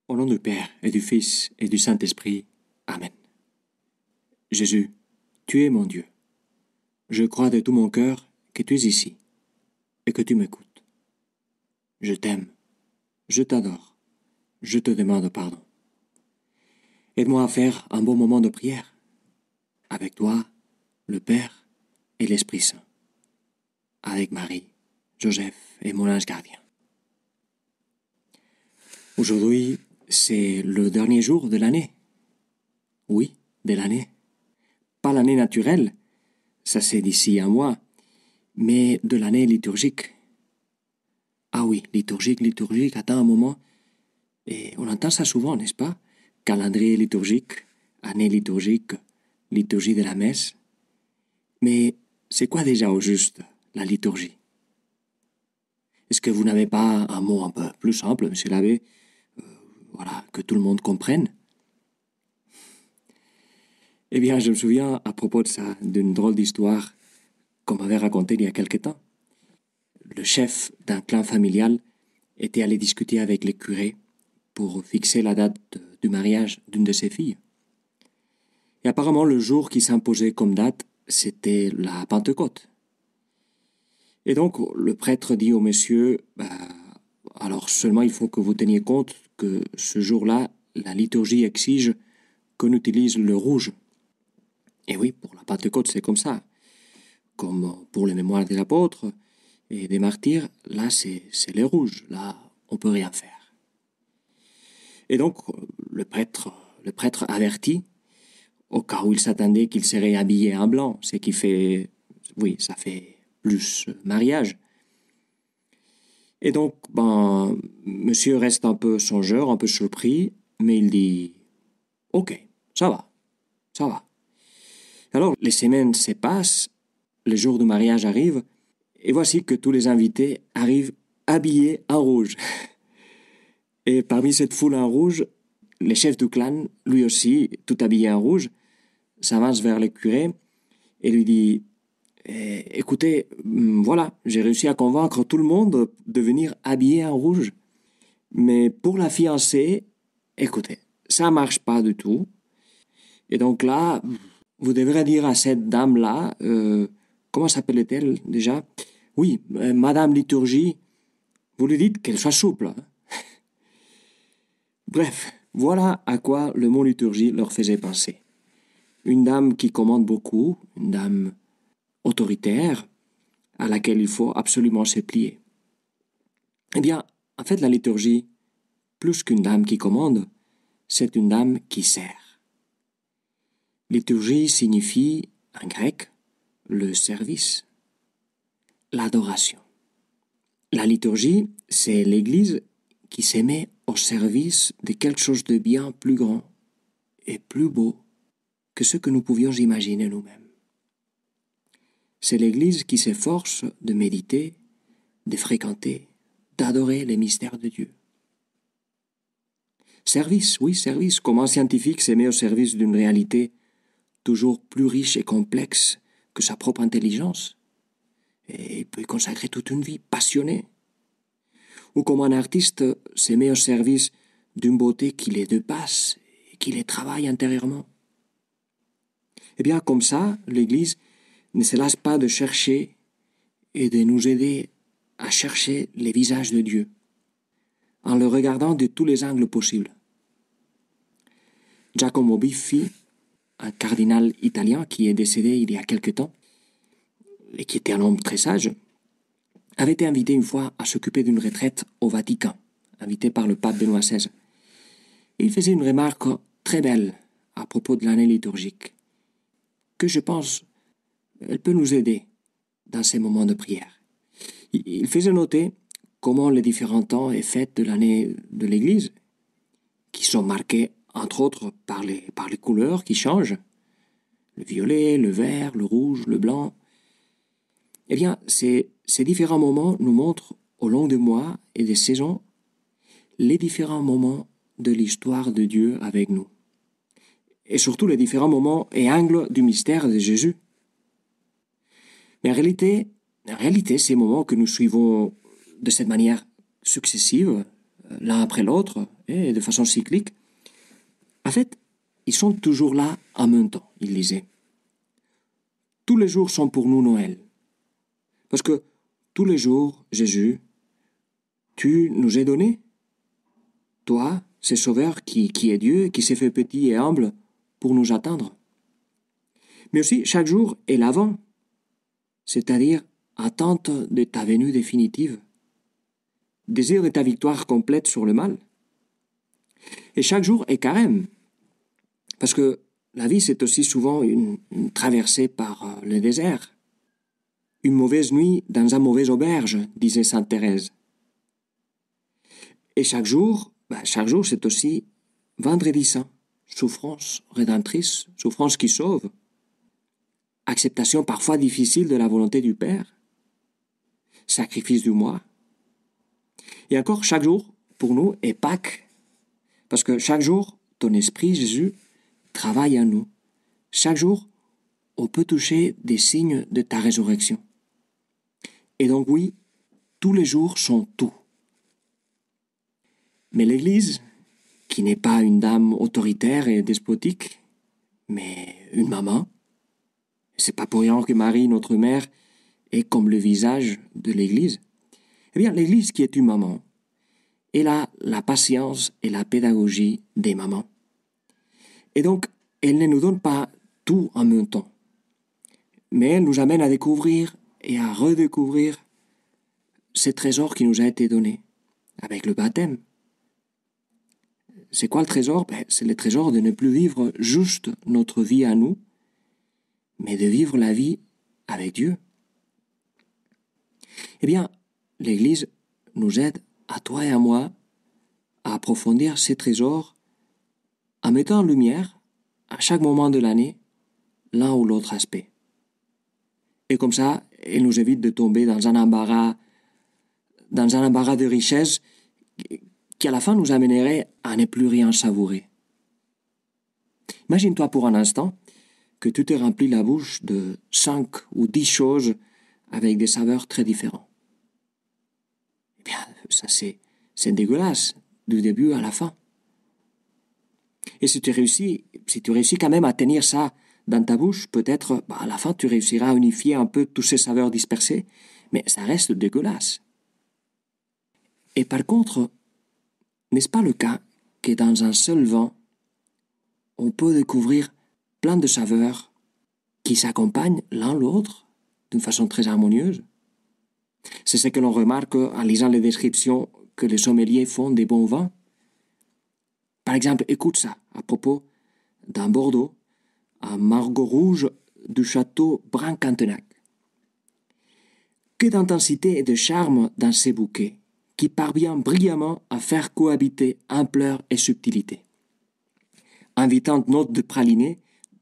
Au nom du Père et du Fils et du Saint-Esprit. Amen. Jésus, tu es mon Dieu. Je crois de tout mon cœur que tu es ici et que tu m'écoutes. Je t'aime, je t'adore, je te demande pardon. Aide-moi à faire un bon moment de prière avec toi, le Père et l'Esprit Saint, avec Marie, Joseph et mon ange gardien. Aujourd'hui, c'est le dernier jour de l'année. Oui, de l'année. Pas l'année naturelle, ça c'est d'ici un mois, mais de l'année liturgique. Ah oui, liturgique, attends un moment. Et on entend ça souvent, n'est-ce pas? Calendrier liturgique, année liturgique, liturgie de la messe. Mais c'est quoi déjà au juste la liturgie? Est-ce que vous n'avez pas un mot un peu plus simple, monsieur l'abbé, voilà, que tout le monde comprenne? Eh bien, je me souviens à propos de ça, d'une drôle d'histoire qu'on m'avait racontée il y a quelque temps. Le chef d'un clan familial était allé discuter avec les curés pour fixer la date du mariage d'une de ses filles. Et apparemment, le jour qui s'imposait comme date, c'était la Pentecôte. Et donc, le prêtre dit au monsieur, alors seulement il faut que vous teniez compte que ce jour-là, la liturgie exige qu'on utilise le rouge. Et oui, pour la Pentecôte, c'est comme ça. Comme pour les mémoires des apôtres et des martyrs, là, c'est le rouge. Là, on peut rien faire. Et donc, le prêtre avertit, au cas où il s'attendait qu'il serait habillé en blanc, ce qui fait, oui, ça fait plus mariage. Et donc, monsieur reste un peu songeur, un peu surpris, mais il dit, ok, ça va, ça va. Alors, les semaines se passent, le jour du mariage arrive, et voici que tous les invités arrivent habillés en rouge. Et parmi cette foule en rouge, le chef du clan, lui aussi, tout habillé en rouge, s'avance vers le curé et lui dit écoutez, voilà, j'ai réussi à convaincre tout le monde de venir habillé en rouge. Mais pour la fiancée, écoutez, ça marche pas du tout. Et donc là, vous devrez dire à cette dame-là, comment s'appelait-elle déjà? Oui, Madame Liturgie, vous lui dites qu'elle soit souple. Bref, voilà à quoi le mot liturgie leur faisait penser. Une dame qui commande beaucoup, une dame autoritaire, à laquelle il faut absolument se plier. Eh bien, en fait, la liturgie, plus qu'une dame qui commande, c'est une dame qui sert. Liturgie signifie, en grec, le service, l'adoration. La liturgie, c'est l'Église qui se met au service de quelque chose de bien plus grand et plus beau que ce que nous pouvions imaginer nous-mêmes. C'est l'Église qui s'efforce de méditer, de fréquenter, d'adorer les mystères de Dieu. Service, oui, service, comme un scientifique se met au service d'une réalité toujours plus riche et complexe que sa propre intelligence, et il peut y consacrer toute une vie passionnée. Ou comme un artiste se met au service d'une beauté qui les dépasse et qui les travaille intérieurement. Eh bien, comme ça, l'Église ne se lasse pas de chercher et de nous aider à chercher les visages de Dieu, en le regardant de tous les angles possibles. Giacomo Biffi, un cardinal italien qui est décédé il y a quelque temps, et qui était un homme très sage, avait été invité une fois à s'occuper d'une retraite au Vatican, invité par le pape Benoît XVI. Il faisait une remarque très belle à propos de l'année liturgique, que je pense, elle peut nous aider dans ces moments de prière. Il faisait noter comment les différents temps et fêtes de l'année de l'Église, qui sont marqués entre autres par les couleurs qui changent, le violet, le vert, le rouge, le blanc, eh bien, ces différents moments nous montrent au long des mois et des saisons les différents moments de l'histoire de Dieu avec nous. Et surtout les différents moments et angles du mystère de Jésus. Mais en réalité, ces moments que nous suivons de cette manière successive, l'un après l'autre, et de façon cyclique. En fait, ils sont toujours là en même temps, il disait. Tous les jours sont pour nous Noël. Parce que tous les jours, Jésus, tu nous es donné. Toi, ce Sauveur qui est Dieu, qui s'est fait petit et humble pour nous atteindre. Mais aussi, chaque jour est l'avant, c'est-à-dire attente de ta venue définitive, désir de ta victoire complète sur le mal. Et chaque jour est carême, parce que la vie, c'est aussi souvent une traversée par le désert. Une mauvaise nuit dans un mauvais auberge, disait sainte Thérèse. Et chaque jour, c'est aussi vendredi saint, souffrance rédemptrice, souffrance qui sauve, acceptation parfois difficile de la volonté du Père, sacrifice du moi. Et encore, chaque jour, pour nous, est Pâques, parce que chaque jour, ton esprit, Jésus, travaille en nous. Chaque jour, on peut toucher des signes de ta résurrection. Et donc oui, tous les jours sont tout. Mais l'Église, qui n'est pas une dame autoritaire et despotique, mais une maman, c'est pas pour rien que Marie, notre mère, est comme le visage de l'Église. Eh bien, l'Église qui est une maman, elle a la patience et la pédagogie des mamans. Et donc, elle ne nous donne pas tout en même temps. Mais elle nous amène à découvrir et à redécouvrir ce trésor qui nous a été donné avec le baptême. C'est quoi le trésor? C'est le trésor de ne plus vivre juste notre vie à nous, mais de vivre la vie avec Dieu. Eh bien, l'Église nous aide, à toi et à moi, à approfondir ces trésors en mettant en lumière, à chaque moment de l'année, l'un ou l'autre aspect. Et comme ça, elle nous évite de tomber dans un embarras de richesse qui à la fin nous amènerait à ne plus rien savourer. Imagine-toi pour un instant que tu te remplis la bouche de 5 ou 10 choses avec des saveurs très différentes. Eh bien, ça c'est dégueulasse, du début à la fin. Et si tu réussis quand même à tenir ça dans ta bouche, peut-être à la fin tu réussiras à unifier un peu toutes ces saveurs dispersées, mais ça reste dégueulasse. Et par contre, n'est-ce pas le cas que dans un seul vin, on peut découvrir plein de saveurs qui s'accompagnent l'un l'autre d'une façon très harmonieuse? C'est ce que l'on remarque en lisant les descriptions que les sommeliers font des bons vins. Par exemple, écoute ça à propos d'un Bordeaux, un Margaux rouge du château Brun-Cantenac. Que d'intensité et de charme dans ces bouquets, qui parvient brillamment à faire cohabiter ampleur et subtilité. Invitante note de praliné,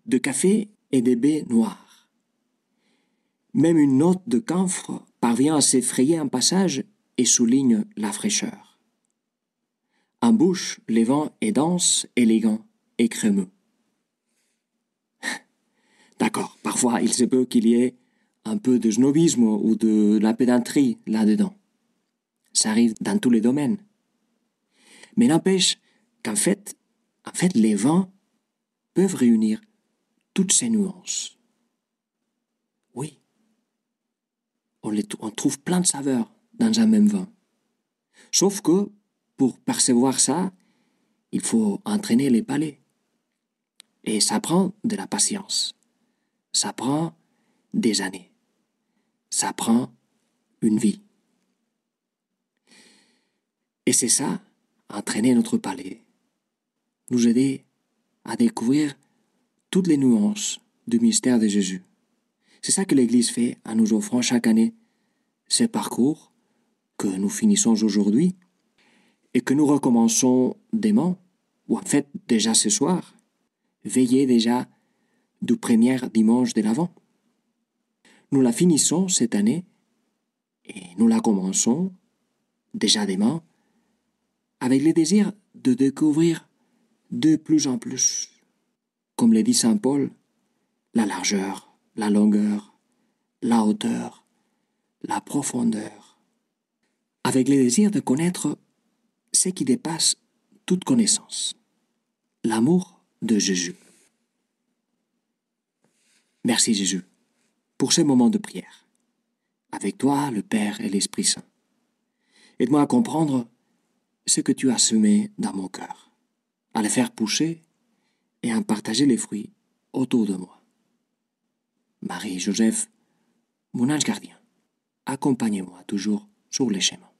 de café et de baies noires. Même une note de camphre parvient à s'effrayer un passage et souligne la fraîcheur. En bouche, le vin est dense, élégant et crémeux. D'accord, parfois il se peut qu'il y ait un peu de snobisme ou de la pédanterie là-dedans. Ça arrive dans tous les domaines. Mais n'empêche qu'en fait, les vins peuvent réunir toutes ces nuances. Oui, on trouve plein de saveurs dans un même vin. Sauf que, pour percevoir ça, il faut entraîner les palais. Et ça prend de la patience. Ça prend des années. Ça prend une vie. Et c'est ça, entraîner notre palais, nous aider à découvrir toutes les nuances du mystère de Jésus. C'est ça que l'Église fait en nous offrant chaque année ce parcours que nous finissons aujourd'hui et que nous recommençons demain, ou en fait déjà ce soir, veillez déjà du premier dimanche de l'Avent. Nous la finissons cette année et nous la commençons déjà demain avec le désir de découvrir de plus en plus, comme le dit saint Paul, la largeur, la longueur, la hauteur, la profondeur, avec le désir de connaître ce qui dépasse toute connaissance, l'amour de Jésus. Merci Jésus pour ce moment de prière. Avec toi, le Père et l'Esprit Saint. Aide-moi à comprendre ce que tu as semé dans mon cœur, à le faire pousser et à en partager les fruits autour de moi. Marie, Joseph, mon ange gardien, accompagnez-moi toujours sur les chemins.